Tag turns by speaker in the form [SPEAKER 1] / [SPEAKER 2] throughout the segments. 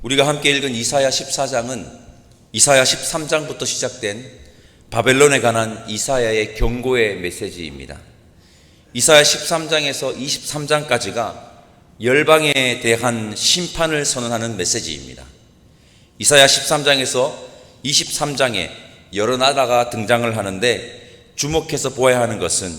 [SPEAKER 1] 우리가 함께 읽은 이사야 14장은 이사야 13장부터 시작된 바벨론에 관한 이사야의 경고의 메시지입니다. 이사야 13장에서 23장까지가 열방에 대한 심판을 선언하는 메시지입니다. 이사야 13장에서 23장에 여러 나라가 등장을 하는데 주목해서 보아야 하는 것은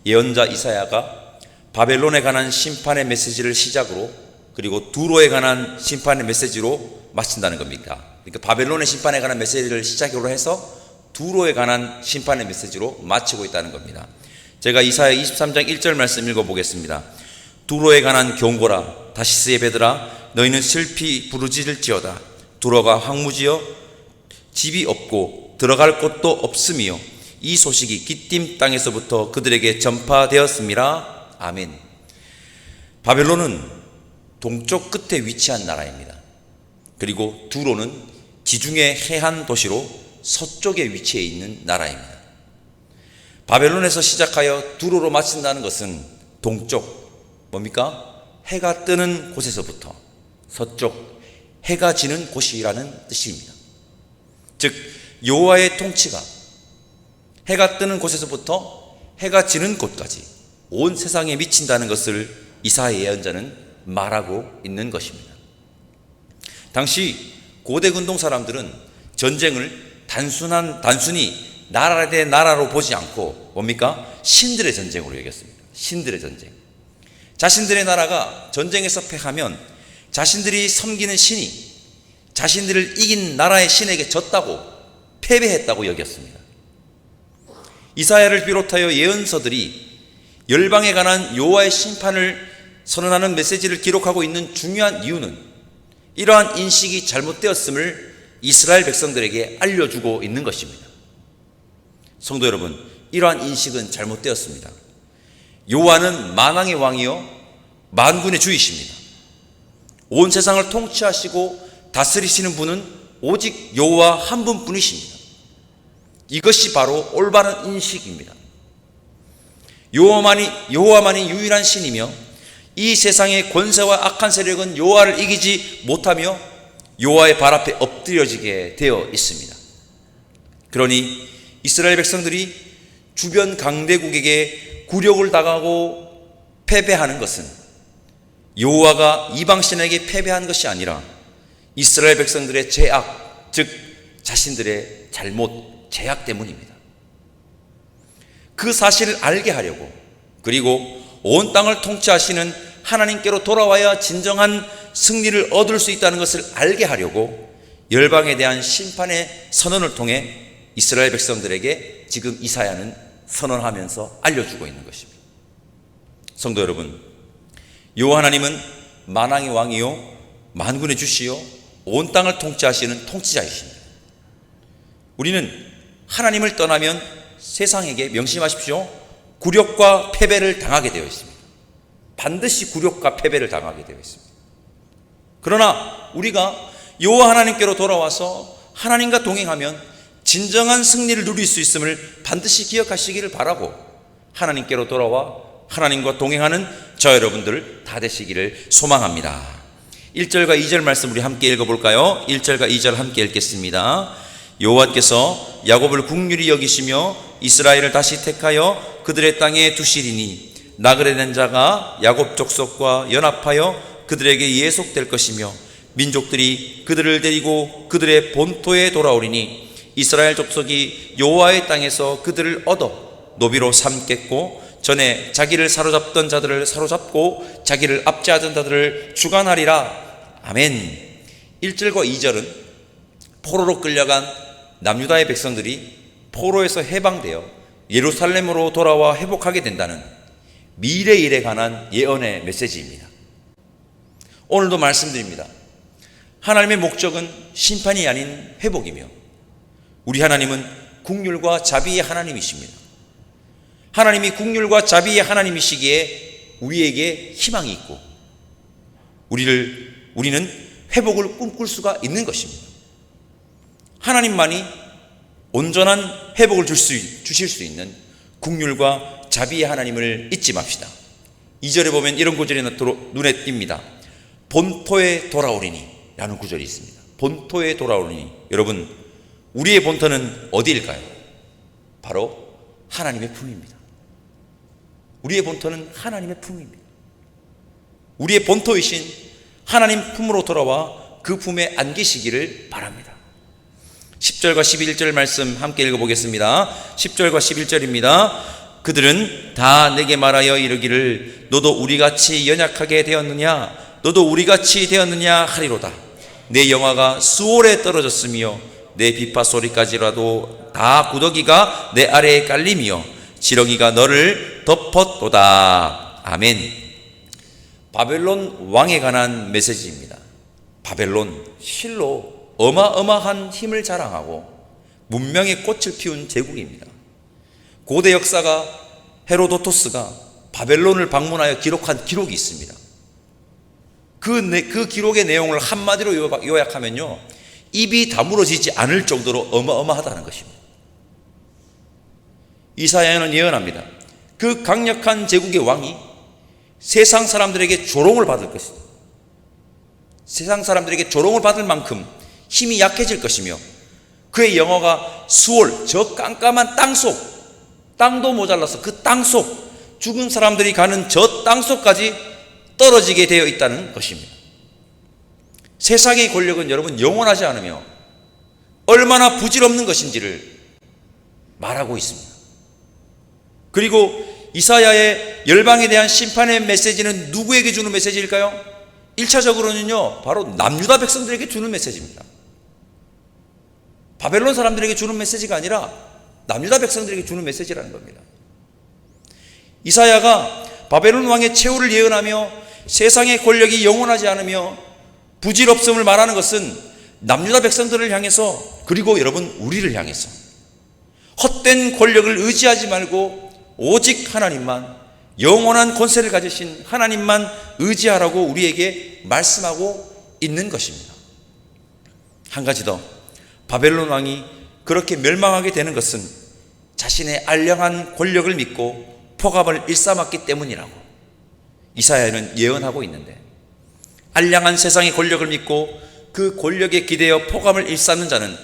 [SPEAKER 1] 예언자 이사야가 바벨론에 관한 심판의 메시지를 시작으로 그리고 두로에 관한 심판의 메시지로 마친다는 겁니다. 그러니까 바벨론의 심판에 관한 메시지를 시작으로 해서 두로에 관한 심판의 메시지로 마치고 있다는 겁니다. 제가 이사야 23장 1절 말씀 읽어보겠습니다. 두로에 관한 경고라. 다시스의 배들아, 너희는 슬피 부르짖을지어다. 두로가 황무지여 집이 없고 들어갈 곳도 없음이요 이 소식이 기띔 땅에서부터 그들에게 전파되었음이라. 아멘. 바벨론은 동쪽 끝에 위치한 나라입니다. 그리고 두로는 지중해 해안 도시로 서쪽에 위치해 있는 나라입니다. 바벨론에서 시작하여 두로로 마친다는 것은 동쪽, 뭡니까? 해가 뜨는 곳에서부터 서쪽, 해가 지는 곳이라는 뜻입니다. 즉 여호와의 통치가 해가 뜨는 곳에서부터 해가 지는 곳까지 온 세상에 미친다는 것을 이사야 예언자는 말하고 있는 것입니다. 당시 고대 근동 사람들은 전쟁을 단순히 나라 대 나라로 보지 않고 뭡니까? 신들의 전쟁으로 여겼습니다. 신들의 전쟁. 자신들의 나라가 전쟁에서 패하면 자신들이 섬기는 신이 자신들을 이긴 나라의 신에게 졌다고, 패배했다고 여겼습니다. 이사야를 비롯하여 예언서들이 열방에 관한 여호와의 심판을 선언하는 메시지를 기록하고 있는 중요한 이유는 이러한 인식이 잘못되었음을 이스라엘 백성들에게 알려주고 있는 것입니다. 성도 여러분, 이러한 인식은 잘못되었습니다. 여호와는 만왕의 왕이요 만군의 주이십니다. 온 세상을 통치하시고 다스리시는 분은 오직 여호와 한 분뿐이십니다. 이것이 바로 올바른 인식입니다. 여호와만이 유일한 신이며 이 세상의 권세와 악한 세력은 여호와를 이기지 못하며 여호와의 발 앞에 엎드려지게 되어 있습니다. 그러니 이스라엘 백성들이 주변 강대국에게 굴욕을 당하고 패배하는 것은 여호와가 이방신에게 패배한 것이 아니라 이스라엘 백성들의 죄악, 즉 자신들의 잘못, 죄악 때문입니다. 그 사실을 알게 하려고, 그리고 온 땅을 통치하시는 하나님께로 돌아와야 진정한 승리를 얻을 수 있다는 것을 알게 하려고 열방에 대한 심판의 선언을 통해 이스라엘 백성들에게 지금 이사야는 선언하면서 알려주고 있는 것입니다. 성도 여러분, 여호와 하나님은 만왕의 왕이요 만군의 주시요 온 땅을 통치하시는 통치자이십니다. 우리는 하나님을 떠나면 세상에게, 명심하십시오, 굴욕과 패배를 당하게 되어 있습니다. 반드시 굴욕과 패배를 당하게 되어 있습니다. 그러나 우리가 여호와 하나님께로 돌아와서 하나님과 동행하면 진정한 승리를 누릴 수 있음을 반드시 기억하시기를 바라고, 하나님께로 돌아와 하나님과 동행하는 저 여러분들 다 되시기를 소망합니다. 1절과 2절 말씀 우리 함께 읽어볼까요? 1절과 2절 함께 읽겠습니다. 여호와께서 야곱을 긍휼히 여기시며 이스라엘을 다시 택하여 그들의 땅에 두시리니 나그네된 자가 야곱 족속과 연합하여 그들에게 예속될 것이며 민족들이 그들을 데리고 그들의 본토에 돌아오리니 이스라엘 족속이 여호와의 땅에서 그들을 얻어 노비로 삼겠고 전에 자기를 사로잡던 자들을 사로잡고 자기를 압제하던 자들을 주관하리라. 아멘. 1절과 2절은 포로로 끌려간 남유다의 백성들이 포로에서 해방되어 예루살렘으로 돌아와 회복하게 된다는 미래 일에 관한 예언의 메시지입니다. 오늘도 말씀드립니다. 하나님의 목적은 심판이 아닌 회복이며 우리 하나님은 긍휼과 자비의 하나님이십니다. 하나님이 긍휼과 자비의 하나님이시기에 우리에게 희망이 있고 우리는 회복을 꿈꿀 수가 있는 것입니다. 하나님만이 온전한 회복을 주실 수 있는 긍휼과 자비의 하나님을 잊지 맙시다. 2절에 보면 이런 구절이 눈에 띕니다. 본토에 돌아오리니, 라는 구절이 있습니다. 본토에 돌아오니, 여러분, 우리의 본토는 어디일까요? 바로 하나님의 품입니다. 우리의 본토는 하나님의 품입니다. 우리의 본토이신 하나님 품으로 돌아와 그 품에 안기시기를 바랍니다. 10절과 11절 말씀 함께 읽어보겠습니다. 10절과 11절입니다. 그들은 다 내게 말하여 이르기를 너도 우리같이 연약하게 되었느냐, 너도 우리같이 되었느냐 하리로다. 내 영화가 수월에 떨어졌으며 내 비파 소리까지라도 다 구더기가 내 아래에 깔리며 지렁이가 너를 덮었도다. 아멘. 바벨론 왕에 관한 메시지입니다. 바벨론, 실로 어마어마한 힘을 자랑하고 문명의 꽃을 피운 제국입니다. 고대 역사가 헤로도토스가 바벨론을 방문하여 기록한 기록이 있습니다. 그 기록의 내용을 한마디로 요약하면요, 입이 다물어지지 않을 정도로 어마어마하다는 것입니다. 이사야는 예언합니다. 그 강력한 제국의 왕이 세상 사람들에게 조롱을 받을 것이다. 세상 사람들에게 조롱을 받을 만큼 힘이 약해질 것이며 그의 영어가 수월, 저 깜깜한 땅속, 땅도 모자라서 그 땅속, 죽은 사람들이 가는 저 땅속까지 떨어지게 되어 있다는 것입니다. 세상의 권력은 여러분 영원하지 않으며 얼마나 부질없는 것인지를 말하고 있습니다. 그리고 이사야의 열방에 대한 심판의 메시지는 누구에게 주는 메시지일까요? 1차적으로는요, 바로 남유다 백성들에게 주는 메시지입니다. 바벨론 사람들에게 주는 메시지가 아니라 남유다 백성들에게 주는 메시지라는 겁니다. 이사야가 바벨론 왕의 최후를 예언하며 세상의 권력이 영원하지 않으며 부질없음을 말하는 것은 남유다 백성들을 향해서, 그리고 여러분 우리를 향해서 헛된 권력을 의지하지 말고 오직 하나님만, 영원한 권세를 가지신 하나님만 의지하라고 우리에게 말씀하고 있는 것입니다. 한 가지 더, 바벨론 왕이 그렇게 멸망하게 되는 것은 자신의 알량한 권력을 믿고 폭압을 일삼았기 때문이라고 이사야는 예언하고 있는데, 알량한 세상의 권력을 믿고 그 권력에 기대어 폭압을 일삼는 자는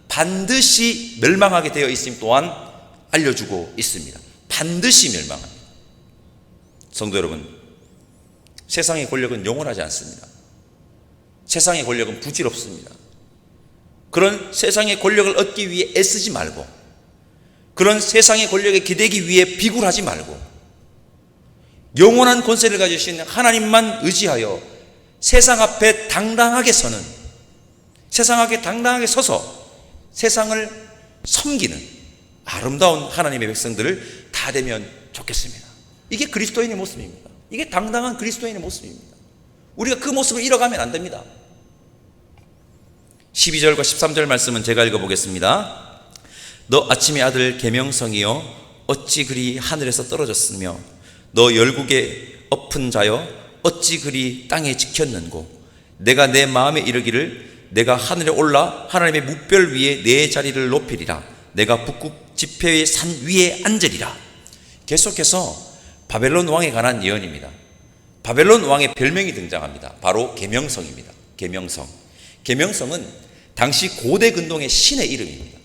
[SPEAKER 1] 반드시 멸망하게 되어 있음 또한 알려주고 있습니다. 반드시 멸망합니다. 성도 여러분, 세상의 권력은 영원하지 않습니다. 세상의 권력은 부질없습니다. 그런 세상의 권력을 얻기 위해 애쓰지 말고, 그런 세상의 권력에 기대기 위해 비굴하지 말고, 영원한 권세를 가지신 하나님만 의지하여 세상 앞에 당당하게 서는, 세상 앞에 당당하게 서서 세상을 섬기는 아름다운 하나님의 백성들을 다 되면 좋겠습니다. 이게 그리스도인의 모습입니다. 이게 당당한 그리스도인의 모습입니다. 우리가 그 모습을 잃어가면 안 됩니다. 12절과 13절 말씀은 제가 읽어보겠습니다. 너 아침의 아들 계명성이여 어찌 그리 하늘에서 떨어졌으며 너 열국에 엎은 자여 어찌 그리 땅에 지켰는고 내가 내 마음에 이르기를 내가 하늘에 올라 하나님의 뭇별 위에 내 자리를 높이리라. 내가 북극 지폐의 산 위에 앉으리라. 계속해서 바벨론 왕에 관한 예언입니다. 바벨론 왕의 별명이 등장합니다. 바로 계명성입니다. 계명성. 계명성은 당시 고대 근동의 신의 이름입니다.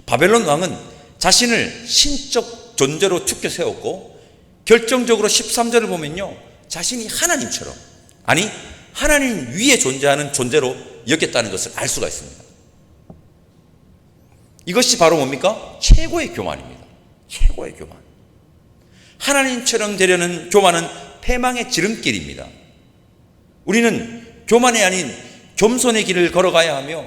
[SPEAKER 1] 바벨론 왕은 자신을 신적 존재로 축켜 세웠고, 결정적으로 13절을 보면요, 자신이 하나님처럼, 아니 하나님 위에 존재하는 존재로 여겼다는 것을 알 수가 있습니다. 이것이 바로 뭡니까? 최고의 교만입니다. 최고의 교만. 하나님처럼 되려는 교만은 패망의 지름길입니다. 우리는 교만이 아닌 겸손의 길을 걸어가야 하며,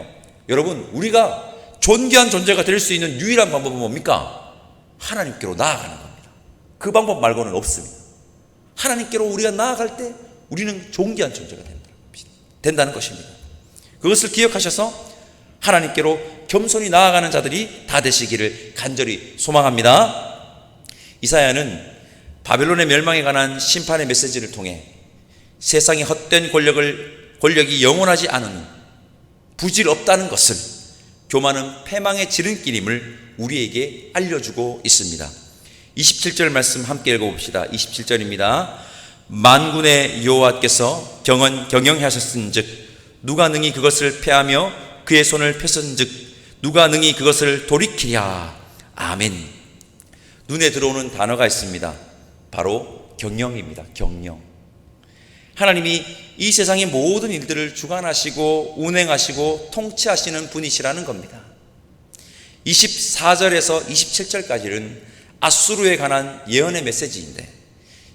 [SPEAKER 1] 여러분, 우리가 존귀한 존재가 될 수 있는 유일한 방법은 뭡니까? 하나님께로 나아가는 겁니다. 그 방법 말고는 없습니다. 하나님께로 우리가 나아갈 때 우리는 존귀한 존재가 된다는 것입니다. 그것을 기억하셔서 하나님께로 겸손히 나아가는 자들이 다 되시기를 간절히 소망합니다. 이사야는 바벨론의 멸망에 관한 심판의 메시지를 통해 세상의 헛된 권력이 영원하지 않은, 부질 없다는 것을, 교만은 패망의 지름길임을 우리에게 알려주고 있습니다. 27절 말씀 함께 읽어봅시다. 27절입니다. 만군의 여호와께서 경영하셨은즉 누가 능히 그것을 패하며 그의 손을 펴선즉 누가 능히 그것을 돌이키랴. 아멘. 눈에 들어오는 단어가 있습니다. 바로 경영입니다. 경영. 하나님이 이 세상의 모든 일들을 주관하시고 운행하시고 통치하시는 분이시라는 겁니다. 24절에서 27절까지는 아수르에 관한 예언의 메시지인데,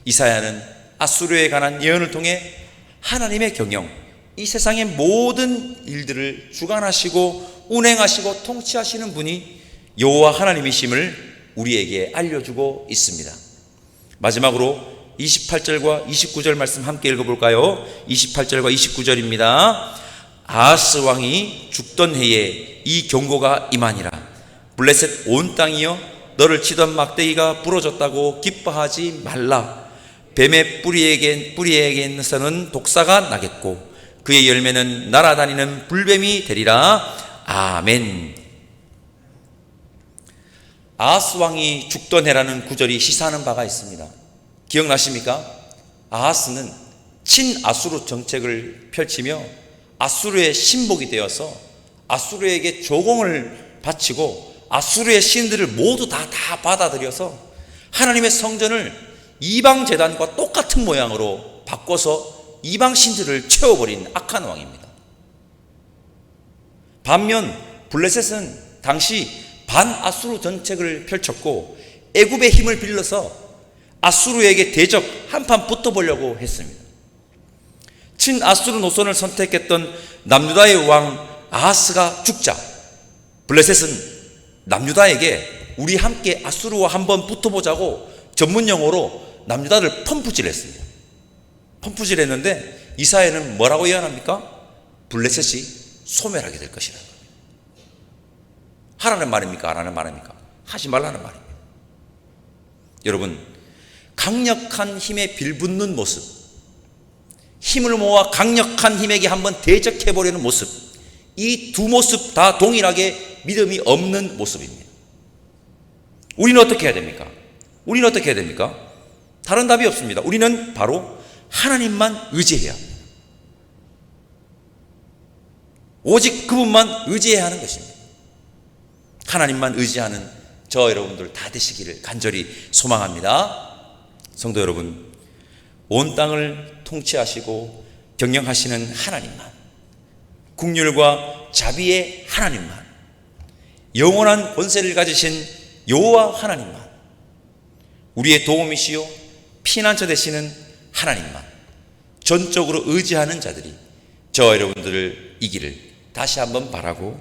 [SPEAKER 1] 이사야는 아수르에 관한 예언을 통해 하나님의 경영, 이 세상의 모든 일들을 주관하시고 운행하시고 통치하시는 분이 여호와 하나님이심을 우리에게 알려주고 있습니다. 마지막으로 28절과 29절 말씀 함께 읽어볼까요? 28절과 29절입니다. 아하스 왕이 죽던 해에 이 경고가 임하니라. 블레셋 온 땅이여 너를 치던 막대기가 부러졌다고 기뻐하지 말라. 뱀의 뿌리에게서는 독사가 나겠고 그의 열매는 날아다니는 불뱀이 되리라. 아멘. 아하스 왕이 죽던 해라는 구절이 시사하는 바가 있습니다. 기억나십니까? 아하스는 친아수르 정책을 펼치며 아수르의 신복이 되어서 아수르에게 조공을 바치고 아수르의 신들을 모두 다 받아들여서 하나님의 성전을 이방 제단과 똑같은 모양으로 바꿔서 이방 신들을 채워버린 악한 왕입니다. 반면 블레셋은 당시 반아수르 정책을 펼쳤고 애굽의 힘을 빌려서 아수르에게 대적 한판 붙어보려고 했습니다. 친아수르 노선을 선택했던 남유다의 왕 아하스가 죽자 블레셋은 남유다에게 우리 함께 아수르와 한번 붙어보자고 전문 용어로 남유다를 펌프질했습니다. 펌프질했는데 이사야는 뭐라고 예언합니까? 블레셋이 소멸하게 될 것이라는 겁니다. 하라는 말입니까? 안 하는 말입니까? 하지 말라는 말입니다. 여러분, 강력한 힘에 빌붙는 모습, 힘을 모아 강력한 힘에게 한번 대적해보려는 모습, 이 두 모습 다 동일하게 믿음이 없는 모습입니다. 우리는 어떻게 해야 됩니까? 우리는 어떻게 해야 됩니까? 다른 답이 없습니다. 우리는 바로 하나님만 의지해야 합니다. 오직 그분만 의지해야 하는 것입니다. 하나님만 의지하는 저 여러분들 다 되시기를 간절히 소망합니다. 성도 여러분, 온 땅을 통치하시고 경영하시는 하나님만, 국률과 자비의 하나님만, 영원한 권세를 가지신 여호와 하나님만, 우리의 도움이시요 피난처 되시는 하나님만 전적으로 의지하는 자들이 저 여러분들을 이기를 다시 한번 바라고,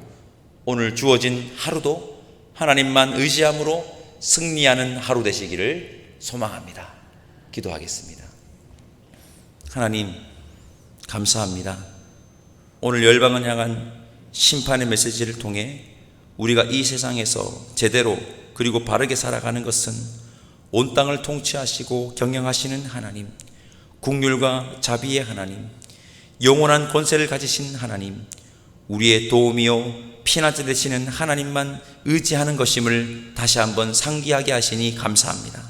[SPEAKER 1] 오늘 주어진 하루도 하나님만 의지함으로 승리하는 하루 되시기를 소망합니다. 기도하겠습니다. 하나님, 감사합니다. 오늘 열방을 향한 심판의 메시지를 통해 우리가 이 세상에서 제대로 그리고 바르게 살아가는 것은 온 땅을 통치하시고 경영하시는 하나님, 국률과 자비의 하나님, 영원한 권세를 가지신 하나님, 우리의 도움이요 피난처 되시는 하나님만 의지하는 것임을 다시 한번 상기하게 하시니 감사합니다.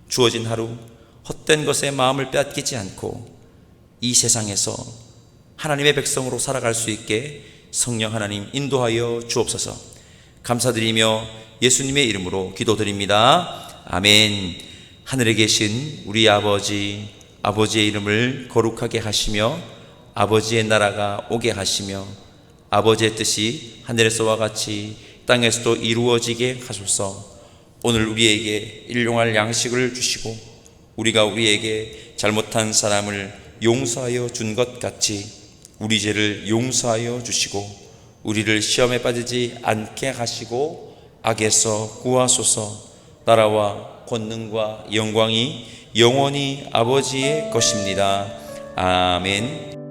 [SPEAKER 1] 주어진 하루 헛된 것에 마음을 빼앗기지 않고 이 세상에서 하나님의 백성으로 살아갈 수 있게 성령 하나님 인도하여 주옵소서. 감사드리며 예수님의 이름으로 기도드립니다. 아멘. 하늘에 계신 우리 아버지, 아버지의 이름을 거룩하게 하시며 아버지의 나라가 오게 하시며 아버지의 뜻이 하늘에서와 같이 땅에서도 이루어지게 하소서. 오늘 우리에게 일용할 양식을 주시고 우리가 우리에게 잘못한 사람을 용서하여 준 것 같이 우리 죄를 용서하여 주시고 우리를 시험에 빠지지 않게 하시고 악에서 구하소서. 나라와 권능과 영광이 영원히 아버지의 것입니다. 아멘.